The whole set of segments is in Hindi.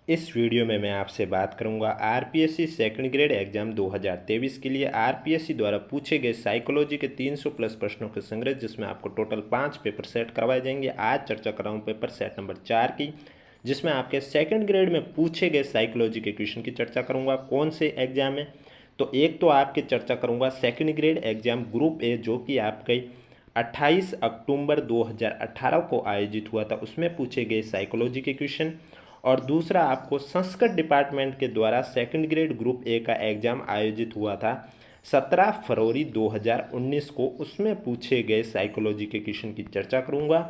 इस वीडियो में मैं आपसे बात करूंगा आरपीएससी सेकंड ग्रेड एग्जाम 2023 के लिए आरपीएससी द्वारा पूछे गए साइकोलॉजी के 300 प्लस प्रश्नों के संग्रह, जिसमें आपको टोटल 5 पेपर सेट करवाए जाएंगे। आज चर्चा कर रहा हूं पेपर सेट नंबर 4 की, जिसमें आपके सेकंड ग्रेड में पूछे गए साइकोलॉजी के क्वेश्चन की चर्चा करूंगा। कौन से एग्जाम में, तो एक तो आपकी चर्चा करूंगा second grade exam group A, जो कि आपके 28 अक्टूबर 2018 को आयोजित हुआ था, उसमें पूछे गए साइकोलॉजी के क्वेश्चन। और दूसरा आपको संस्कृत डिपार्टमेंट के द्वारा सेकंड ग्रेड ग्रुप ए का एग्जाम आयोजित हुआ था 17 फरवरी 2019 को, उसमें पूछे गए साइकोलॉजी के क्वेश्चन की चर्चा करूंगा।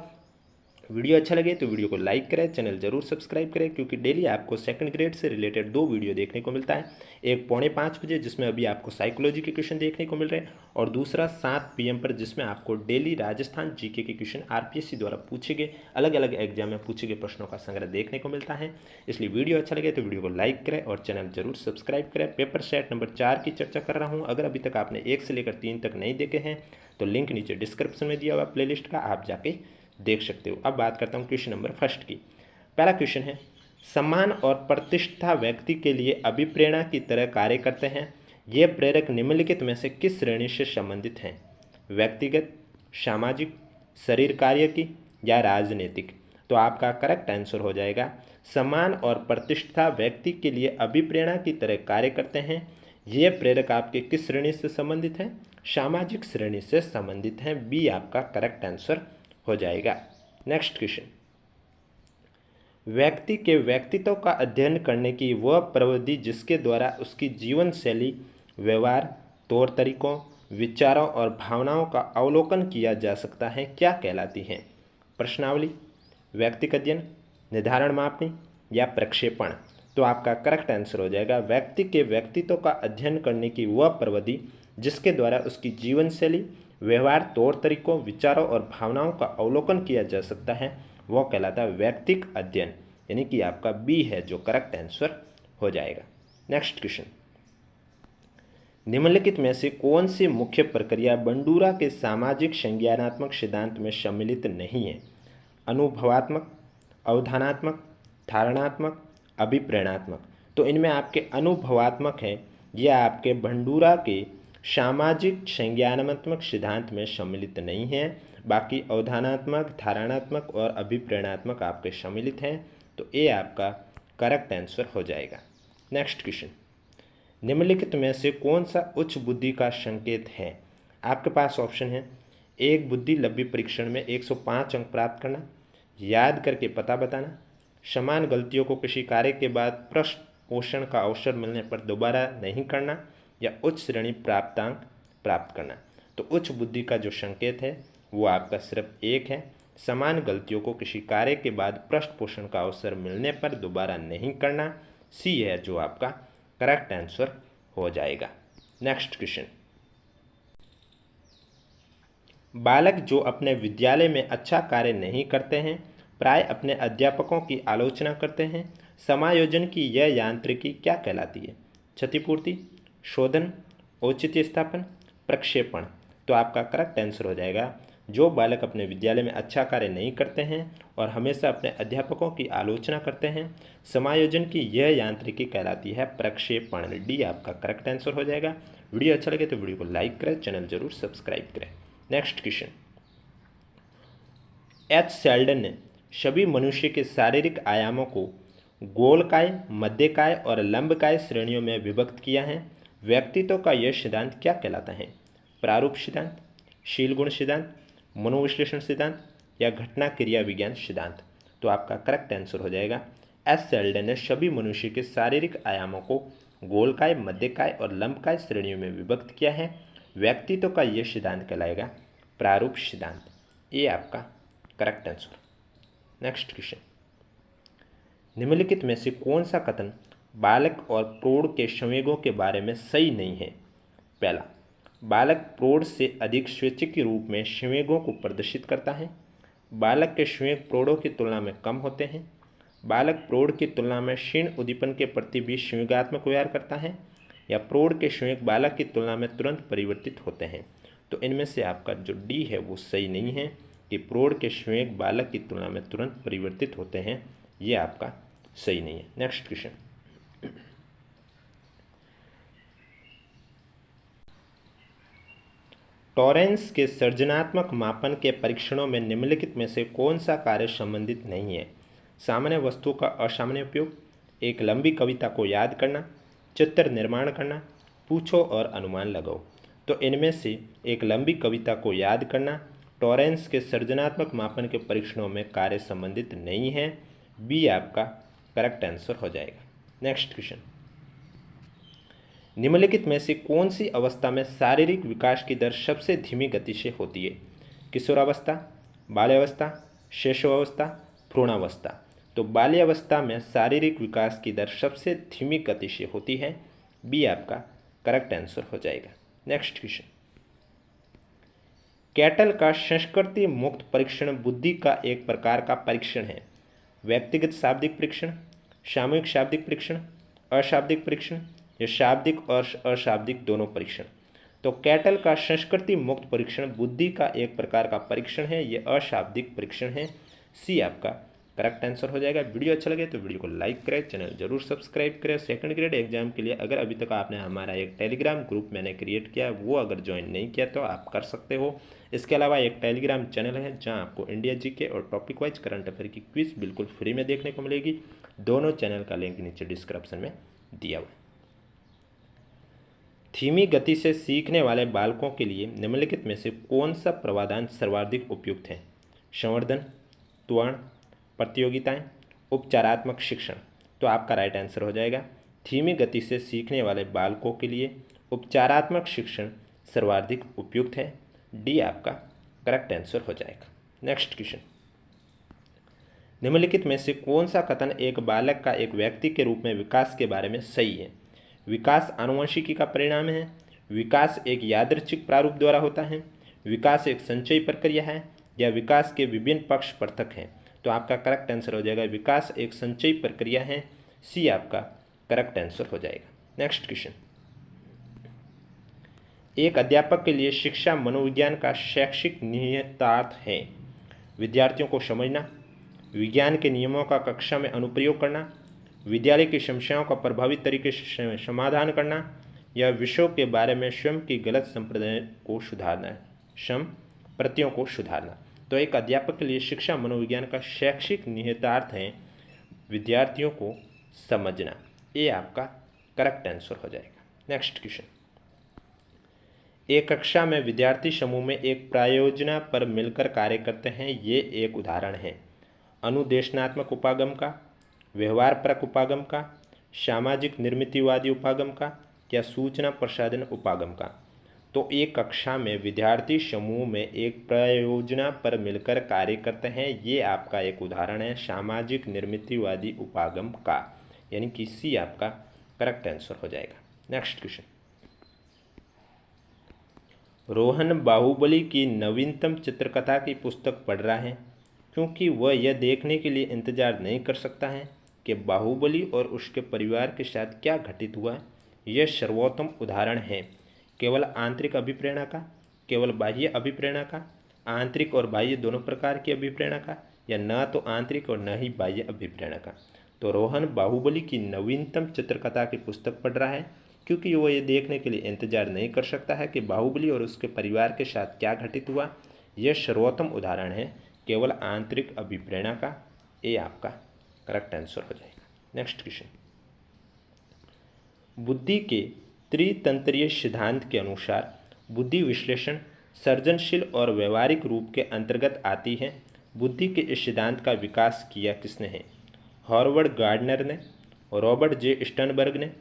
वीडियो अच्छा लगे तो वीडियो को लाइक करें, चैनल जरूर सब्सक्राइब करें, क्योंकि डेली आपको सेकंड ग्रेड से रिलेटेड 2 वीडियो देखने को मिलता है। एक 4:45 बजे जिसमें अभी आपको साइकोलॉजी के क्वेश्चन देखने को मिल रहे हैं, और दूसरा 7 PM पर जिसमें आपको डेली राजस्थान जीके के क्वेश्चन आरपीएससी द्वारा पूछे गए अलग अलग एग्जाम में पूछे गए प्रश्नों का संग्रह देखने को मिलता है। इसलिए वीडियो अच्छा लगे तो वीडियो को लाइक करें और चैनल जरूर सब्सक्राइब करें। पेपर सेट नंबर 4 की चर्चा कर रहा हूँ। अगर अभी तक आपने 1 से लेकर 3 तक नहीं देखे हैं तो लिंक नीचे डिस्क्रिप्शन में दिया हुआ प्लेलिस्ट का, आप जाके देख सकते हो। अब बात करता हूँ क्वेश्चन नंबर फर्स्ट की। पहला क्वेश्चन है, सम्मान और प्रतिष्ठा व्यक्ति के लिए अभिप्रेरणा की तरह कार्य करते हैं। ये प्रेरक निम्नलिखित में से किस श्रेणी से संबंधित हैं? व्यक्तिगत, सामाजिक, शरीर कार्य की या राजनीतिक? तो आपका करेक्ट आंसर हो जाएगा सम्मान और प्रतिष्ठा व्यक्ति के लिए अभिप्रेरणा की तरह कार्य करते हैं। ये प्रेरक आपके किस श्रेणी से संबंधित हैं? सामाजिक श्रेणी से संबंधित हैं। बी आपका करेक्ट आंसर हो जाएगा। नेक्स्ट क्वेश्चन, व्यक्ति के व्यक्तित्व का अध्ययन करने की वह प्रविधि जिसके द्वारा उसकी जीवन शैली, व्यवहार, तौर तरीकों, विचारों और भावनाओं का अवलोकन किया जा सकता है, क्या कहलाती है? प्रश्नावली, व्यक्तिगत अध्ययन, निर्धारण मापनी या प्रक्षेपण? तो आपका करेक्ट आंसर हो जाएगा व्यक्ति के व्यक्तित्व का अध्ययन करने की वह प्रविधि जिसके द्वारा उसकी जीवन शैली, व्यवहार, तौर तरीकों, विचारों और भावनाओं का अवलोकन किया जा सकता है, वह कहलाता है व्यक्तिक अध्ययन, यानी कि आपका बी है जो करेक्ट आंसर हो जाएगा। नेक्स्ट क्वेश्चन, निम्नलिखित में से कौन सी मुख्य प्रक्रिया बंडूरा के सामाजिक संज्ञानात्मक सिद्धांत में सम्मिलित नहीं है? अनुभवात्मक, अवधानात्मक, धारणात्मक, अभिप्रेरणात्मक? तो इनमें आपके अनुभवात्मक है, यह आपके बंडूरा के सामाजिक संज्ञानात्मक सिद्धांत में सम्मिलित नहीं है। बाकी अवधानात्मक, धारणात्मक और अभिप्रेरणात्मक आपके सम्मिलित हैं, तो ये आपका करेक्ट आंसर हो जाएगा। नेक्स्ट क्वेश्चन, निम्नलिखित में से कौन सा उच्च बुद्धि का संकेत है? आपके पास ऑप्शन है, एक बुद्धि लब्धि परीक्षण में 105 अंक प्राप्त करना, याद करके पता बताना, समान गलतियों को किसी कार्य के बाद पृष्ठ पोषण का अवसर मिलने पर दोबारा नहीं करना, या उच्च श्रेणी प्राप्तांक प्राप्त करना। तो उच्च बुद्धि का जो संकेत है वो आपका सिर्फ एक है, समान गलतियों को किसी कार्य के बाद पृष्ठ पोषण का अवसर मिलने पर दोबारा नहीं करना। सी है जो आपका करेक्ट आंसर हो जाएगा। नेक्स्ट क्वेश्चन, बालक जो अपने विद्यालय में अच्छा कार्य नहीं करते हैं प्राय अपने अध्यापकों की आलोचना करते हैं, समायोजन की यह यांत्रिकी क्या कहलाती है? क्षतिपूर्ति, शोधन, औचित्य स्थापन, प्रक्षेपण? तो आपका करेक्ट आंसर हो जाएगा जो बालक अपने विद्यालय में अच्छा कार्य नहीं करते हैं और हमेशा अपने अध्यापकों की आलोचना करते हैं, समायोजन की यह यांत्रिकी कहलाती है प्रक्षेपण। डी आपका करेक्ट आंसर हो जाएगा। वीडियो अच्छा लगे तो वीडियो को लाइक करें, चैनल जरूर सब्सक्राइब करें। नेक्स्ट क्वेश्चन, एच सेल्डन ने सभी मनुष्य के शारीरिक आयामों को गोलकाय, मध्यकाय और लंबकाय श्रेणियों में विभक्त किया है। व्यक्तित्व का यह सिद्धांत क्या कहलाता है? प्रारूप सिद्धांत, शील गुण सिद्धांत, मनोविश्लेषण सिद्धांत या घटना क्रिया विज्ञान सिद्धांत? तो आपका करेक्ट आंसर हो जाएगा एच सेल्डन ने सभी मनुष्य के शारीरिक आयामों को गोलकाय, मध्यकाय और लंबकाय श्रेणियों में विभक्त किया है। व्यक्तित्व का यह सिद्धांत कहलाएगा प्रारूप सिद्धांत। ये आपका करेक्ट आंसर। नेक्स्ट क्वेश्चन, निम्नलिखित में से कौन सा कथन बालक और प्रौढ़ के संवेगों के बारे में सही नहीं है? पहला, बालक प्रौढ़ से अधिक स्वैच्छिक रूप में संवेगों को प्रदर्शित करता है। बालक के संवेग प्रौढ़ों की तुलना में कम होते हैं। बालक प्रौढ़ की तुलना में क्षीण उद्दीपन के प्रति भी संवेगात्मक व्यवहार करता है, या प्रौढ़ के संवेग बालक की तुलना में तुरंत परिवर्तित होते हैं। तो इनमें से आपका जो डी है वो सही नहीं है कि प्रौढ़ के संवेग बालक की तुलना में तुरंत परिवर्तित होते हैं। ये आपका सही नहीं है। नेक्स्ट क्वेश्चन, टॉरेंस के सृजनात्मक मापन के परीक्षणों में निम्नलिखित में से कौन सा कार्य संबंधित नहीं है? सामान्य वस्तु का असामान्य उपयोग, एक लंबी कविता को याद करना, चित्र निर्माण करना, पूछो और अनुमान लगाओ। तो इनमें से एक लंबी कविता को याद करना टॉरेंस के सृजनात्मक मापन के परीक्षणों में कार्य संबंधित नहीं है। बी आपका करेक्ट आंसर हो जाएगा। नेक्स्ट क्वेश्चन, निम्नलिखित में से कौन सी अवस्था में शारीरिक विकास की दर सबसे धीमी गति से होती है? किशोरावस्था, बाल्यावस्था, शैशवावस्था, भ्रूणावस्था। तो बाल्यावस्था में शारीरिक विकास की दर सबसे धीमी गति से होती है। बी आपका करेक्ट आंसर हो जाएगा। नेक्स्ट क्वेश्चन, कैटल का संस्कृति मुक्त परीक्षण बुद्धि का एक प्रकार का परीक्षण है। व्यक्तिगत शाब्दिक परीक्षण, सामूहिक शाब्दिक परीक्षण, अशाब्दिक परीक्षण या शाब्दिक और अशाब्दिक दोनों परीक्षण। तो कैटल का संस्कृति मुक्त परीक्षण बुद्धि का एक प्रकार का परीक्षण है, ये अशाब्दिक परीक्षण है। सी आपका करेक्ट आंसर हो जाएगा। वीडियो अच्छा लगे तो वीडियो को लाइक करें, चैनल जरूर सब्सक्राइब करें। सेकंड ग्रेड एग्जाम के लिए अगर अभी तक आपने हमारा एक टेलीग्राम ग्रुप मैंने क्रिएट किया है वो अगर ज्वाइन नहीं किया तो आप कर सकते हो। इसके अलावा एक टेलीग्राम चैनल है जहां आपको इंडिया जीके और टॉपिक वाइज करंट अफेयर की क्विज बिल्कुल फ्री में देखने को मिलेगी। दोनों चैनल का लिंक नीचे डिस्क्रिप्शन में दिया हुआ है। धीमी गति से सीखने वाले बालकों के लिए निम्नलिखित में से कौन सा प्रावधान सर्वाधिक उपयुक्त है? संवर्धन, त्वरण, प्रतियोगिताएं, उपचारात्मक शिक्षण। तो आपका राइट आंसर हो जाएगा धीमी गति से सीखने वाले बालकों के लिए उपचारात्मक शिक्षण सर्वाधिक उपयुक्त है। डी आपका करेक्ट आंसर हो जाएगा। नेक्स्ट क्वेश्चन, निम्नलिखित में से कौन सा कथन एक बालक का एक व्यक्ति के रूप में विकास के बारे में सही है? विकास आनुवंशिकी का परिणाम है, विकास एक यादृच्छिक प्रारूप द्वारा होता है, विकास एक संचयी प्रक्रिया है या विकास के विभिन्न पक्ष पृथक हैं। तो आपका करेक्ट आंसर हो जाएगा विकास एक संचयी प्रक्रिया है। सी आपका करेक्ट आंसर हो जाएगा। नेक्स्ट क्वेश्चन, एक अध्यापक के लिए शिक्षा मनोविज्ञान का शैक्षिक निहितार्थ है। विद्यार्थियों को समझना, विज्ञान के नियमों का कक्षा में अनुप्रयोग करना, विद्यालय की समस्याओं का प्रभावी तरीके से समाधान करना या विषयों के बारे में स्वयं की गलत संप्रदाय को सुधारना, संप्रतियों को सुधारना। तो एक अध्यापक के लिए शिक्षा मनोविज्ञान का शैक्षिक निहितार्थ है विद्यार्थियों को समझना। ये आपका करेक्ट आंसर हो जाएगा। नेक्स्ट क्वेश्चन, एक कक्षा में विद्यार्थी समूह में एक प्रायोजना पर मिलकर कार्य करते हैं, ये एक उदाहरण है। अनुदेशनात्मक उपागम का, व्यवहारपरक उपागम का, सामाजिक निर्मितिवादी उपागम का या सूचना प्रसारण उपागम का। तो एक कक्षा में विद्यार्थी समूह में एक प्रयोजना पर मिलकर कार्य करते हैं, ये आपका एक उदाहरण है सामाजिक निर्मितिवादी उपागम का, यानी कि सी आपका करेक्ट आंसर हो जाएगा। नेक्स्ट क्वेश्चन, रोहन बाहुबली की नवीनतम चित्रकथा की पुस्तक पढ़ रहा है क्योंकि वह यह देखने के लिए इंतजार नहीं कर सकता है कि बाहुबली और उसके परिवार के साथ क्या घटित हुआ। यह सर्वोत्तम उदाहरण है केवल आंतरिक अभिप्रेरणा का, केवल बाह्य अभिप्रेरणा का, आंतरिक और बाह्य दोनों प्रकार की अभिप्रेरणा का, या न तो आंतरिक और न ही बाह्य अभिप्रेरणा का। तो रोहन बाहुबली की नवीनतम चित्रकथा की पुस्तक पढ़ रहा है क्योंकि वो ये देखने के लिए इंतजार नहीं कर सकता है कि बाहुबली और उसके परिवार के साथ क्या घटित हुआ। यह सर्वोत्तम उदाहरण है केवल आंतरिक अभिप्रेरणा का। ये आपका करेक्ट आंसर हो जाएगा। नेक्स्ट क्वेश्चन, बुद्धि के त्रितंत्रीय सिद्धांत के अनुसार बुद्धि विश्लेषण सृजनशील और व्यवहारिक रूप के अंतर्गत आती है। बुद्धि के इस सिद्धांत का विकास किया किसने है? हॉवर्ड गार्डनर ने, रॉबर्ट जे स्टर्नबर्ग ने,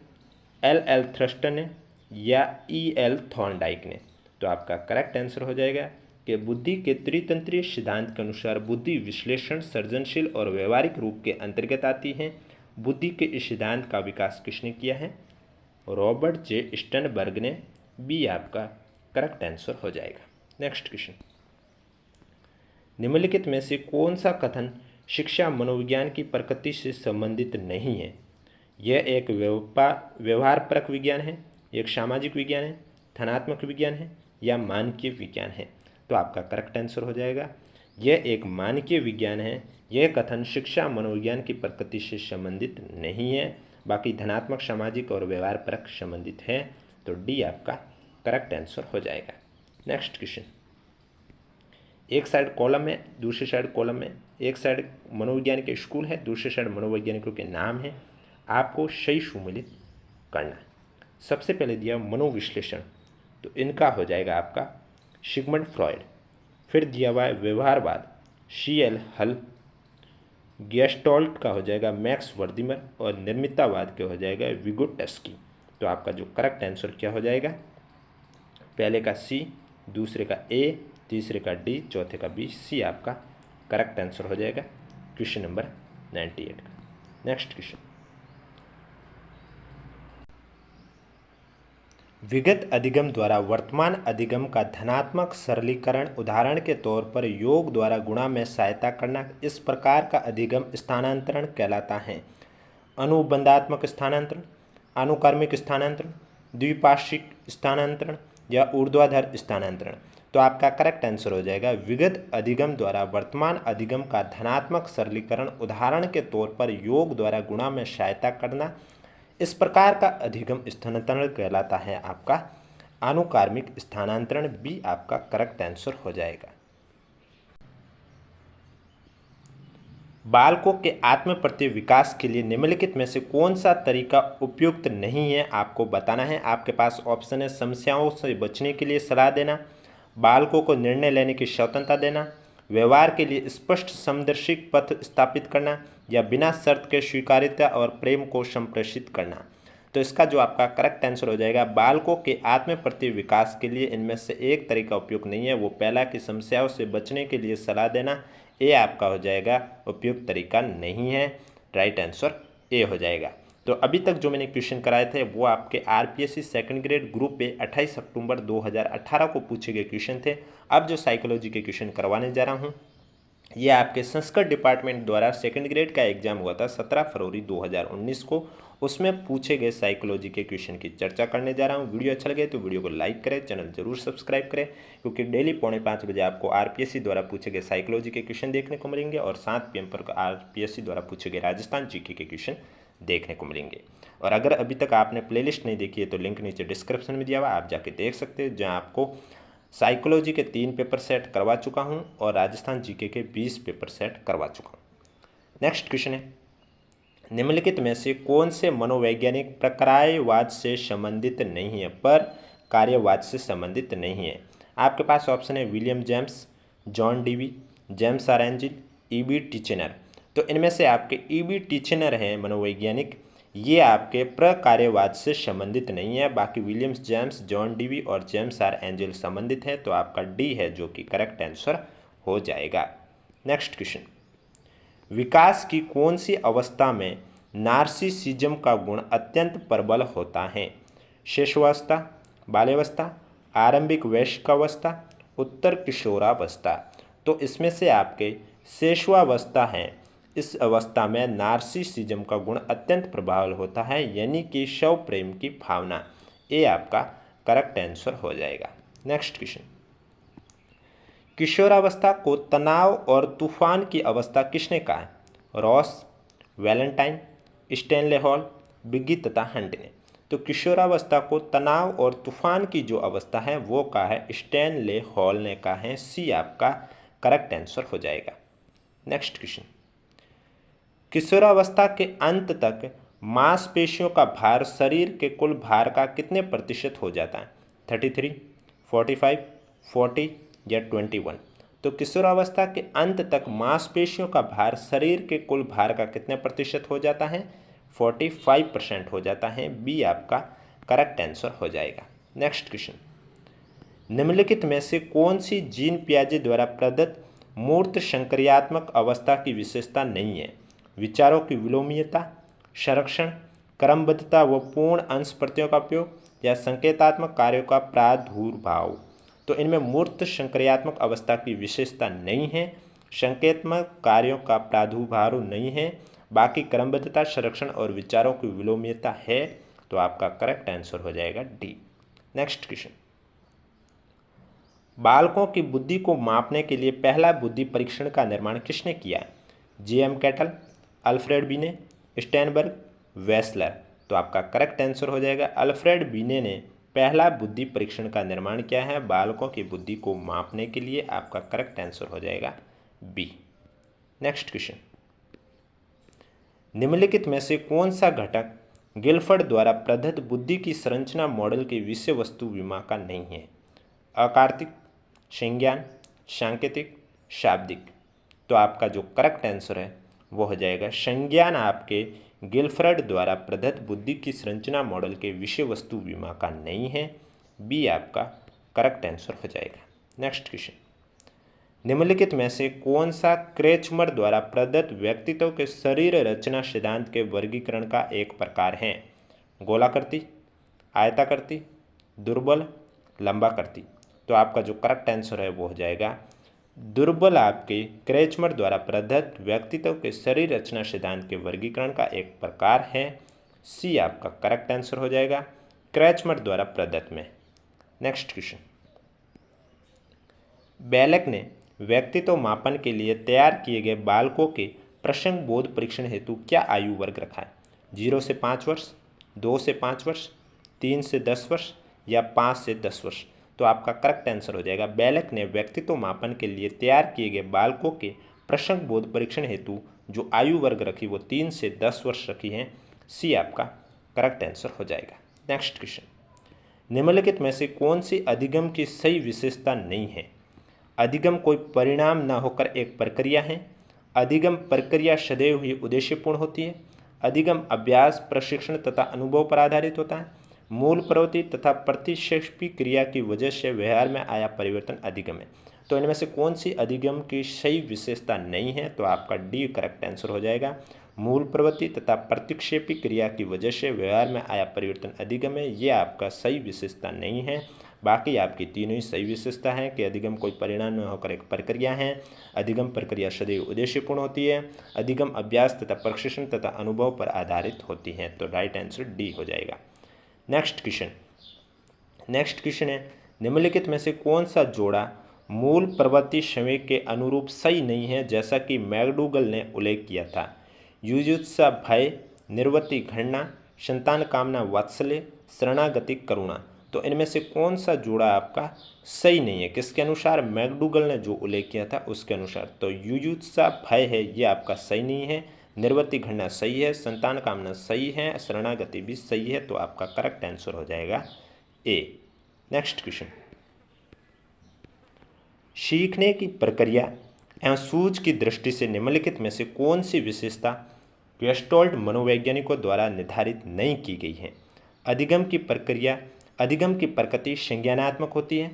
एल थ्रस्टन ने या एल थॉर्नडाइक ने। तो आपका करेक्ट आंसर हो जाएगा कि बुद्धि के त्रितंत्रीय सिद्धांत के अनुसार बुद्धि विश्लेषण सृजनशील और व्यवहारिक रूप के अंतर्गत आती है। बुद्धि के इस सिद्धांत का विकास किसने किया है? रॉबर्ट जे स्टर्नबर्ग ने। बी आपका करेक्ट आंसर हो जाएगा। नेक्स्ट क्वेश्चन, निम्नलिखित में से कौन सा कथन शिक्षा मनोविज्ञान की प्रकृति से संबंधित नहीं है? यह एक व्यवहारपरक विज्ञान है, एक सामाजिक विज्ञान है, धनात्मक विज्ञान है या मानकीय विज्ञान है। तो आपका करेक्ट आंसर हो जाएगा यह एक मानकीय विज्ञान है। यह कथन शिक्षा मनोविज्ञान की प्रकृति से संबंधित नहीं है, बाकी धनात्मक, सामाजिक और व्यवहार परक संबंधित है। तो डी आपका करेक्ट आंसर हो जाएगा। नेक्स्ट क्वेश्चन, एक साइड कॉलम है, दूसरी साइड कॉलम है, एक साइड मनोविज्ञान के स्कूल है, दूसरी साइड मनोवैज्ञानिकों के नाम है। आपको सही सुमेलित करना है। सबसे पहले दिया मनोविश्लेषण, तो इनका हो जाएगा आपका सिगमंड फ्रॉयड। फिर दिया हुआ है व्यवहारवाद, CL हल। गेस्टॉल्ट का हो जाएगा मैक्स वर्दिमर, और निर्मितावाद के हो जाएगा विगोटस्की। तो आपका जो करेक्ट आंसर क्या हो जाएगा, पहले का C, दूसरे का A, तीसरे का D, चौथे का B, C आपका करेक्ट आंसर हो जाएगा क्वेश्चन नंबर 98 का। नेक्स्ट क्वेश्चन, विगत अधिगम द्वारा वर्तमान अधिगम का धनात्मक सरलीकरण, उदाहरण के तौर पर योग द्वारा गुणा में सहायता करना, इस प्रकार का अधिगम स्थानांतरण कहलाता है। अनुबंधात्मक स्थानांतरण, अनुक्रमिक स्थानांतरण, द्विपार्श्विक स्थानांतरण या ऊर्ध्वाधर स्थानांतरण। तो आपका करेक्ट आंसर हो जाएगा विगत अधिगम द्वारा वर्तमान अधिगम का धनात्मक सरलीकरण, उदाहरण के तौर पर योग द्वारा गुणा में सहायता करना, इस प्रकार का अधिगम स्थानांतरण कहलाता है आपका अनुक्रमिक स्थानांतरण। बी आपका करेक्ट आंसर हो जाएगा। बालकों के आत्म प्रति विकास के लिए निम्नलिखित में से कौन सा तरीका उपयुक्त नहीं है, आपको बताना है। आपके पास ऑप्शन है समस्याओं से बचने के लिए सलाह देना, बालकों को निर्णय लेने की स्वतंत्रता देना, व्यवहार के लिए स्पष्ट समदर्शिक पथ स्थापित करना, या बिना शर्त के स्वीकार्यता और प्रेम को संप्रेषित करना। तो इसका जो आपका करेक्ट आंसर हो जाएगा, बालकों के आत्म प्रति विकास के लिए इनमें से एक तरीका उपयुक्त नहीं है, वो पहला कि समस्याओं से बचने के लिए सलाह देना। ए आपका हो जाएगा उपयुक्त तरीका नहीं है, राइट आंसर ए हो जाएगा। तो अभी तक जो मैंने क्वेश्चन कराए थे वो आपके आरपीएससी सेकंड ग्रेड ग्रुप पे 28 अक्टूबर 2018 को पूछे गए क्वेश्चन थे। अब जो साइकोलॉजी के क्वेश्चन करवाने जा रहा हूँ, ये आपके संस्कृत डिपार्टमेंट द्वारा सेकंड ग्रेड का एग्जाम हुआ था 17 फरवरी 2019 को, उसमें पूछे गए साइकोलॉजी के क्वेश्चन की चर्चा करने जा रहा हूँ। वीडियो अच्छा लगे तो वीडियो को लाइक करें, चैनल जरूर सब्सक्राइब करें, क्योंकि डेली 4:45 बजे आपको आरपीएससी द्वारा पूछे गए साइकोलॉजी के क्वेश्चन देखने को मिलेंगे, और 7 PM पर आरपीएससी द्वारा पूछे गए राजस्थान जीके के क्वेश्चन देखने को मिलेंगे। और अगर अभी तक आपने प्लेलिस्ट नहीं देखी है तो लिंक नीचे डिस्क्रिप्शन में दिया हुआ, आप जाके देख सकते हो, जहाँ आपको साइकोलॉजी के 3 पेपर सेट करवा चुका हूँ और राजस्थान जीके के 20 पेपर सेट करवा चुका हूँ। नेक्स्ट क्वेश्चन है, निम्नलिखित में से कौन से मनोवैज्ञानिक प्रकार्यवाद से संबंधित नहीं है, पर कार्यवाद से संबंधित नहीं है। आपके पास ऑप्शन है William James, John Dewey, James R Angell, E B Titchener. तो इनमें से आपके ईबी टिचेनर हैं मनोवैज्ञानिक, ये आपके प्रकार्यवाद से संबंधित नहीं है, बाकी विलियम्स जेम्स, जॉन डीवी और जेम्स आर एंजिल संबंधित है। तो आपका डी है जो कि करेक्ट आंसर हो जाएगा। नेक्स्ट क्वेश्चन, विकास की कौन सी अवस्था में नार्सिसिज्म का गुण अत्यंत प्रबल होता है? शिशुअवस्था, बाल्यावस्था, आरंभिक वयस्कावस्था, उत्तर किशोरावस्था। तो इसमें से आपके शिशुअवस्था है, इस अवस्था में नार्सिसिज्म का गुण अत्यंत प्रबल होता है, यानी कि शव प्रेम की भावना। ये आपका करेक्ट आंसर हो जाएगा। नेक्स्ट क्वेश्चन, किशोरावस्था को तनाव और तूफान की अवस्था किसने कहा है? रॉस, वैलेंटाइन, स्टैनले हॉल, बिग्गी तथा हंट ने। तो किशोरावस्था को तनाव और तूफान की जो अवस्था है वो कहा है स्टैनले हॉल ने कहा है। सी आपका करेक्ट आंसर हो जाएगा। नेक्स्ट क्वेश्चन, किशोरावस्था के अंत तक मांसपेशियों का भार शरीर के कुल भार का कितने प्रतिशत हो जाता है? 33, 45, 40 या 21। तो किशोरावस्था के अंत तक मांसपेशियों का भार शरीर के कुल भार का कितने प्रतिशत हो जाता है? 45% हो जाता है। बी आपका करेक्ट आंसर हो जाएगा। नेक्स्ट क्वेश्चन, निम्नलिखित में से कौन सी जीन पियाजे द्वारा प्रदत्त मूर्त संक्रियात्मक अवस्था की विशेषता नहीं है? विचारों की विलोमीयता, संरक्षण, क्रमबद्धता व पूर्ण अंश प्रत्ययों का उपयोग, या संकेतात्मक कार्यों का प्रादुर्भाव। तो इनमें मूर्त संक्रियात्मक अवस्था की विशेषता नहीं है, संकेतात्मक कार्यों का प्रादुर्भाव नहीं है, बाकी क्रमबद्धता, संरक्षण और विचारों की विलोमीयता है। तो आपका करेक्ट आंसर हो जाएगा डी। नेक्स्ट क्वेश्चन, बालकों की बुद्धि को मापने के लिए पहला बुद्धि परीक्षण का निर्माण किसने किया? जे.एम. कैटल, अल्फ्रेड बीने, स्टेनबर्ग, वेसलर। तो आपका करेक्ट आंसर हो जाएगा अल्फ्रेड बीने ने पहला बुद्धि परीक्षण का निर्माण किया है बालकों की बुद्धि को मापने के लिए। आपका करेक्ट आंसर हो जाएगा बी। नेक्स्ट क्वेश्चन, निम्नलिखित में से कौन सा घटक गिलफर्ड द्वारा प्रदत्त बुद्धि की संरचना मॉडल के विषय वस्तु विमा का नहीं है? अकार्तिक, संज्ञान, सांकेतिक, शाब्दिक। तो आपका जो करेक्ट आंसर है वो हो जाएगा संज्ञान आपके गिलफ्रेड द्वारा प्रदत्त बुद्धि की संरचना मॉडल के विषय वस्तु विमा का नहीं है। बी आपका करेक्ट आंसर हो जाएगा। नेक्स्ट क्वेश्चन, निम्नलिखित में से कौन सा क्रेचमर द्वारा प्रदत्त व्यक्तित्व के शरीर रचना सिद्धांत के वर्गीकरण का एक प्रकार है? गोलाकृति, आयताकृति, दुर्बल, लंबाकृति। तो आपका जो करेक्ट आंसर है वो हो जाएगा दुर्बल आपके क्रेचमर द्वारा प्रदत्त व्यक्तित्व के शरीर रचना सिद्धांत के वर्गीकरण का एक प्रकार है। सी आपका करेक्ट आंसर हो जाएगा क्रेचमर द्वारा प्रदत्त में। नेक्स्ट क्वेश्चन, बेलक ने व्यक्तित्व मापन के लिए तैयार किए गए बालकों के प्रसंग बोध परीक्षण हेतु क्या आयु वर्ग रखा है? 0 से 5 वर्ष, 2 से 5 वर्ष, 3 से 10 वर्ष या 5 से 10 वर्ष। तो आपका करेक्ट आंसर हो जाएगा बेलक ने व्यक्तित्व मापन के लिए तैयार किए गए बालकों के प्रसंग बोध परीक्षण हेतु जो आयु वर्ग रखी वो 3 से 10 वर्ष रखी है। सी आपका करेक्ट आंसर हो जाएगा। नेक्स्ट क्वेश्चन, निम्नलिखित में से कौन सी अधिगम की सही विशेषता नहीं है? अधिगम कोई परिणाम न होकर एक प्रक्रिया है। अधिगम प्रक्रिया सदैव ही उद्देश्यपूर्ण होती है। अधिगम अभ्यास, प्रशिक्षण तथा अनुभव पर आधारित होता है। मूल प्रवृत्ति तथा प्रतिक्षेपी क्रिया की वजह से व्यवहार में आया परिवर्तन अधिगम है। तो इनमें से कौन सी अधिगम की सही विशेषता नहीं है? तो आपका डी करेक्ट आंसर हो जाएगा मूल प्रवृत्ति तथा प्रतिक्षेपी क्रिया की वजह से व्यवहार में आया परिवर्तन अधिगम है। ये आपका सही विशेषता नहीं है। बाकी आपकी तीनों ही सही विशेषता है कि अधिगम कोई परिणाम न होकर एक प्रक्रिया है, अधिगम प्रक्रिया सदैव उद्देश्यपूर्ण होती है, अधिगम अभ्यास तथा प्रशिक्षण तथा अनुभव पर आधारित होती है। तो राइट आंसर डी हो जाएगा। नेक्स्ट क्वेश्चन है निम्नलिखित में से कौन सा जोड़ा मूल प्रवृत्ति संवेग के अनुरूप सही नहीं है जैसा कि मैकडूगल ने उल्लेख किया था? युजुत्सा भय, निर्वृत्ति घृणा, संतान कामना वात्सल्य, शरणागति करुणा। तो इनमें से कौन सा जोड़ा आपका सही नहीं है? किसके अनुसार? मैकडूगल ने जो उल्लेख किया था उसके अनुसार। तो युजुत्सा भय है ये आपका सही नहीं है, निर्वृत्ति घृणा सही है, संतान कामना सही है, शरणागति भी सही है। तो आपका करेक्ट आंसर हो जाएगा ए। नेक्स्ट क्वेश्चन, सीखने की प्रक्रिया एवं सूझ की दृष्टि से निम्नलिखित में से कौन सी विशेषता गेस्टोल्ट मनोवैज्ञानिकों द्वारा निर्धारित नहीं की गई है? अधिगम की प्रकृति संज्ञानात्मक होती है,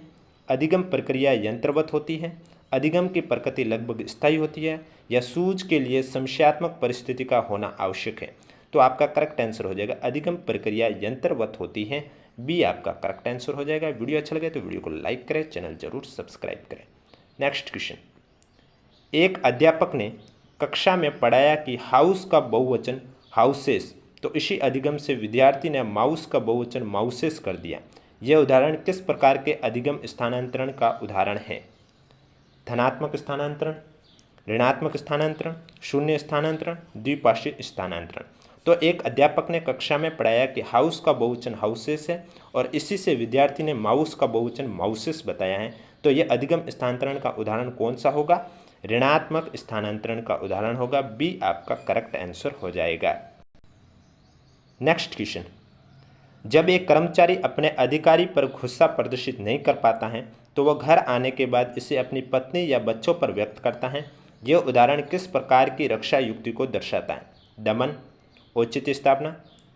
अधिगम प्रक्रिया यंत्रवत होती है, अधिगम की प्रकृति लगभग स्थायी होती है, या सूझ के लिए समस्यात्मक परिस्थिति का होना आवश्यक है? तो आपका करेक्ट आंसर हो जाएगा अधिगम प्रक्रिया यंत्रवत होती है। बी आपका करेक्ट आंसर हो जाएगा। वीडियो अच्छा लगे तो वीडियो को लाइक करें, चैनल जरूर सब्सक्राइब करें। नेक्स्ट क्वेश्चन, एक अध्यापक ने कक्षा में पढ़ाया कि हाउस का बहुवचन हाउसेस, तो इसी अधिगम से विद्यार्थी ने माउस का बहुवचन माउसेस कर दिया। यह उदाहरण किस प्रकार के अधिगम स्थानांतरण का उदाहरण है? धनात्मक स्थानांतरण, ऋणात्मक स्थानांतरण, शून्य स्थानांतरण, द्विपार्श्विक स्थानांतरण। तो एक अध्यापक ने कक्षा में पढ़ाया कि हाउस का बहुवचन हाउसेस है और इसी से विद्यार्थी ने माउस का बहुवचन माउसेस बताया है। तो यह अधिगम स्थानांतरण का उदाहरण कौन सा होगा? ऋणात्मक स्थानांतरण का उदाहरण होगा। बी आपका करेक्ट आंसर हो जाएगा। नेक्स्ट क्वेश्चन, जब एक कर्मचारी अपने अधिकारी पर गुस्सा प्रदर्शित नहीं कर पाता है तो वह घर आने के बाद इसे अपनी पत्नी या बच्चों पर व्यक्त करता है। यह उदाहरण किस प्रकार की रक्षा युक्ति को दर्शाता है? दमन, औचित्य स्थापना,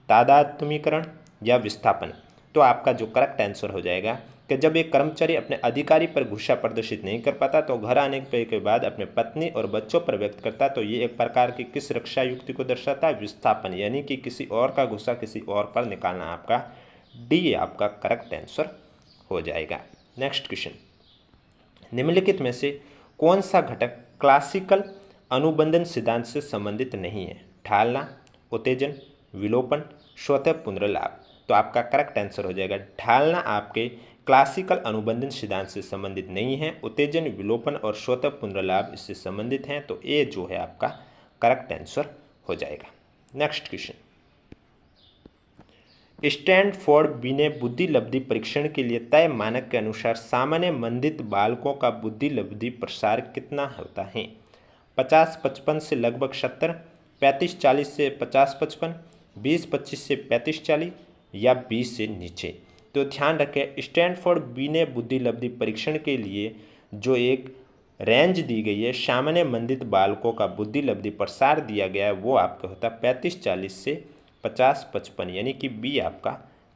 तादात्म्यीकरण या विस्थापन। तो आपका जो करेक्ट आंसर हो जाएगा कि जब एक कर्मचारी अपने अधिकारी पर गुस्सा प्रदर्शित नहीं कर पाता तो घर आने के बाद अपने पत्नी और बच्चों पर व्यक्त करता, तो ये एक प्रकार की किस रक्षा युक्ति को दर्शाता है? विस्थापन, यानी कि किसी और का गुस्सा किसी और पर निकालना। आपका डी आपका करेक्ट आंसर हो जाएगा। नेक्स्ट क्वेश्चन, निम्नलिखित में से कौन सा घटक क्लासिकल अनुबंधन सिद्धांत से संबंधित नहीं है? ढालना, उत्तेजन, विलोपन, स्वतः पुनर्लाभ। तो आपका करेक्ट आंसर हो जाएगा ढालना आपके क्लासिकल अनुबंधन सिद्धांत से संबंधित नहीं है। उत्तेजन, विलोपन और स्वतः पुनर्लाभ इससे संबंधित हैं। तो ए जो है आपका करेक्ट आंसर हो जाएगा। नेक्स्ट क्वेश्चन, स्टैनफोर्ड विनय बुद्धि लब्धि परीक्षण के लिए तय मानक के अनुसार सामान्य मंदित बालकों का बुद्धि लब्धि प्रसार कितना होता है? 50-55 से लगभग 70, 35-40 से 50-55, 20-25 से 35-40 या 20 से नीचे। तो ध्यान रखें, स्टैनफोर्ड विनय बुद्धि लब्धि परीक्षण के लिए जो एक रेंज दी गई है, सामान्य मंदित बालकों का बुद्धि लब्धि प्रसार दिया गया है, वो आपका होता है 35-40 से 50-55, यानी कि बी आपका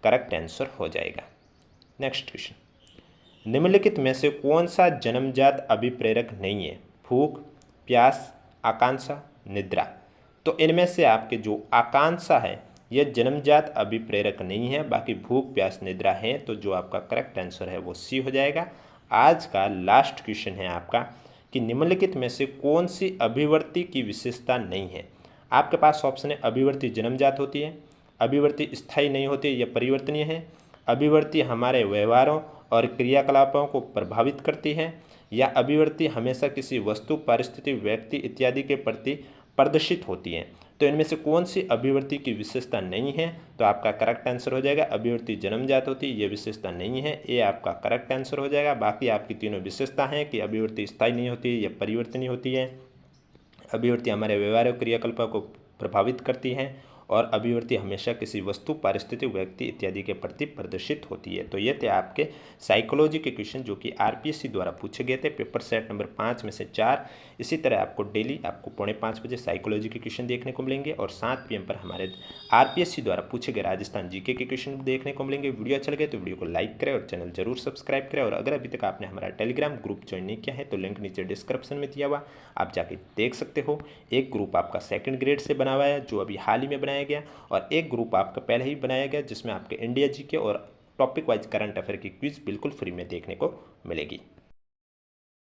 करेक्ट आंसर हो जाएगा। नेक्स्ट क्वेश्चन, निम्नलिखित में से कौन सा जन्मजात अभिप्रेरक नहीं है? भूख, प्यास, आकांक्षा, निद्रा। तो इनमें से आपके जो आकांक्षा है यह जन्मजात अभिप्रेरक नहीं है, बाकी भूख, प्यास, निद्रा है। तो जो आपका करेक्ट आंसर है वो सी हो जाएगा। आज का लास्ट क्वेश्चन है आपका कि निम्नलिखित में से कौन सी अभिवर्ती की विशेषता नहीं है? आपके पास ऑप्शन है, अभिवर्ती जन्मजात होती है, अभिवर्ती स्थायी नहीं होती है, यह परिवर्तनीय है, अभिवर्ती हमारे व्यवहारों और क्रियाकलापों को प्रभावित करती है, या अभिवर्ती हमेशा किसी वस्तु, परिस्थिति, व्यक्ति इत्यादि के प्रति प्रदर्शित होती है। तो इनमें से कौन सी अभिवर्ती की विशेषता नहीं है? तो आपका करेक्ट आंसर हो जाएगा अभिवर्ती जन्मजात होती है, ये विशेषता नहीं है, ये आपका करेक्ट आंसर हो जाएगा। बाकी आपकी तीनों विशेषता हैं कि अभिवर्ती स्थायी नहीं होती है, यह परिवर्तनीय होती है, अभिवर्ती हमारे व्यवहार और क्रियाकलापों को प्रभावित करती है, और अभिवर्ती हमेशा किसी वस्तु, परिस्थिति, व्यक्ति इत्यादि के प्रति प्रदर्शित होती है। तो ये थे आपके साइकोलॉजी के क्वेश्चन जो कि आरपीएससी द्वारा पूछे गए थे, पेपर सेट नंबर 5 में से 4। इसी तरह आपको डेली आपको 4:45 बजे साइकोलॉजी के क्वेश्चन देखने को मिलेंगे, और 7 PM पर हमारे आरपीएससी द्वारा पूछे गए राजस्थान जीके के क्वेश्चन देखने को मिलेंगे। वीडियो अच्छा लगे तो वीडियो को लाइक करें और चैनल जरूर सब्सक्राइब करें। और अगर अभी तक आपने हमारा टेलीग्राम ग्रुप ज्वाइन नहीं किया है तो लिंक नीचे डिस्क्रिप्शन में दिया हुआ, आप जाके देख सकते हो। एक ग्रुप आपका 2nd ग्रेड से बना हुआ है जो अभी हाल ही में बनाया गया, और एक ग्रुप आपका पहले ही बनाया गया जिसमें आपके इंडिया जीके और टॉपिक वाइज करंट अफेयर की क्विज बिल्कुल फ्री में देखने को मिलेगी।